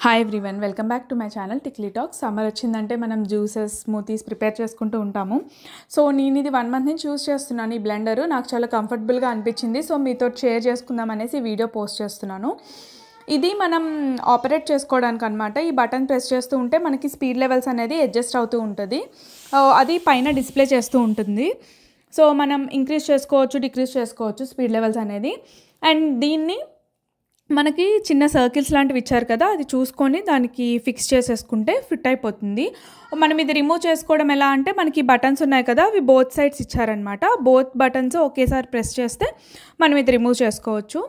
Hi everyone, welcome back to my channel tikli talks. Summer వచ్చిందంటే మనం juices, smoothies prepare చేసుకుంటూ ఉంటాము. సో నేను ఇది 1 మంత్ నుంచి యూస్ చేస్తున్నాను. ఈ బ్లెండరు నాకు చాలా కంఫర్టబుల్గా అనిపించింది. సో మీతో షేర్ చేసుకుందాం అనేసి వీడియో పోస్ట్ చేస్తున్నాను. ఇది మనం ఆపరేట్ చేసుకోవడానికి అనమాట. ఈ బటన్ ప్రెస్ చేస్తూ ఉంటే మనకి స్పీడ్ లెవెల్స్ అనేది అడ్జస్ట్ అవుతూ ఉంటుంది. అది పైన డిస్ప్లే చేస్తూ ఉంటుంది. సో మనం ఇంక్రీజ్ చేసుకోవచ్చు, డిక్రీజ్ చేసుకోవచ్చు స్పీడ్ లెవెల్స్ అనేది. అండ్ దీన్ని మనకి చిన్న సర్కిల్స్ లాంటివి ఇచ్చారు కదా, అది చూసుకొని దానికి ఫిక్స్ చేసేసుకుంటే ఫిట్ అయిపోతుంది. మనం ఇది రిమూవ్ చేసుకోవడం ఎలా అంటే, మనకి బటన్స్ ఉన్నాయి కదా, అవి బోత్ సైడ్స్ ఇచ్చారనమాట. బోత్ బటన్స్ ఒకేసారి ప్రెస్ చేస్తే మనం ఇది రిమూవ్ చేసుకోవచ్చు.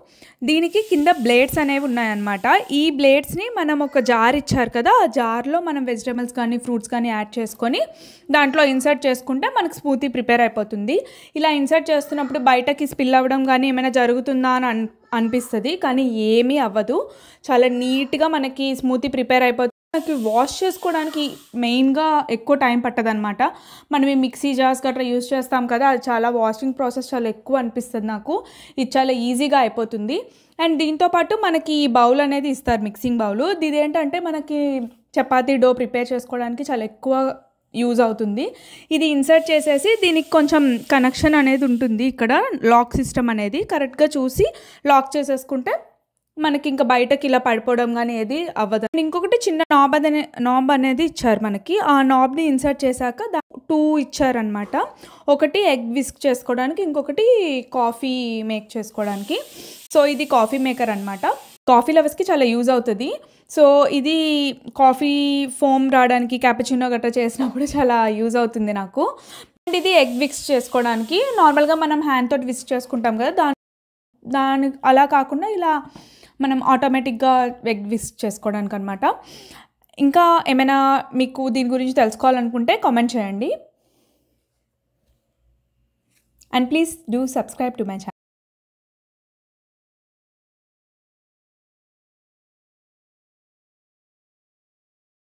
దీనికి కింద బ్లేడ్స్ అనేవి ఉన్నాయన్నమాట. ఈ బ్లేడ్స్ని మనం ఒక జార్ ఇచ్చారు కదా, ఆ జార్లో మనం వెజిటబుల్స్ కానీ ఫ్రూట్స్ కానీ యాడ్ చేసుకొని దాంట్లో ఇన్సర్ట్ చేసుకుంటే మనకు స్మూతీ ప్రిపేర్ అయిపోతుంది. ఇలా ఇన్సర్ట్ చేస్తున్నప్పుడు బయటకి స్పిల్ అవ్వడం కానీ ఏమైనా జరుగుతుందా అని అనిపిస్తుంది, కానీ ఏమీ అవ్వదు. చాలా నీట్గా మనకి స్మూతీ ప్రిపేర్ అయిపోతుంది. మనకి వాష్ చేసుకోవడానికి మెయిన్గా ఎక్కువ టైం పట్టదనమాట. మనం ఈ మిక్సీ జార్స్ గట్రా యూజ్ చేస్తాం కదా, అది చాలా వాషింగ్ ప్రాసెస్ చాలా ఎక్కువ అనిపిస్తుంది నాకు. ఇది చాలా ఈజీగా అయిపోతుంది. అండ్ దీంతోపాటు మనకి ఈ బౌల్ అనేది ఇస్తారు, మిక్సింగ్ బౌల్. ఇది ఏంటంటే మనకి చపాతీ డో ప్రిపేర్ చేసుకోవడానికి చాలా ఎక్కువ యూజ్ అవుతుంది. ఇది ఇన్సర్ట్ చేసేసి దీనికి కొంచెం కనెక్షన్ అనేది ఉంటుంది. ఇక్కడ లాక్ సిస్టమ్ అనేది కరెక్ట్గా చూసి లాక్ చేసేసుకుంటే మనకి ఇంకా బయటకి ఇలా పడిపోవడం కానీ ఏది అవ్వదు. ఇంకొకటి చిన్న నాబ్ అనేది ఇచ్చారు మనకి. ఆ నాబ్ని ఇన్సర్ట్ చేశాక 2 ఇచ్చారనమాట. ఒకటి ఎగ్ విస్క్ చేసుకోవడానికి, ఇంకొకటి కాఫీ మేక్ చేసుకోవడానికి. సో ఇది కాఫీ మేకర్ అనమాట. కాఫీ లవర్స్కి చాలా యూజ్ అవుతుంది. సో ఇది కాఫీ ఫోమ్ రావడానికి, క్యాపుచినో గట్రా చేసినప్పుడు చాలా యూజ్ అవుతుంది నాకు. అండ్ ఇది ఎగ్ విక్స్ చేసుకోవడానికి. నార్మల్గా మనం హ్యాండ్ తోటి విస్క్ చేసుకుంటాం కదా, దాని అలా కాకుండా ఇలా మనం ఆటోమేటిక్గా ఎగ్ విస్క్ చేసుకోవడానికి అనమాట. ఇంకా ఏమైనా మీకు దీని గురించి తెలుసుకోవాలనుకుంటే కామెంట్ చేయండి. And please do subscribe to my channel.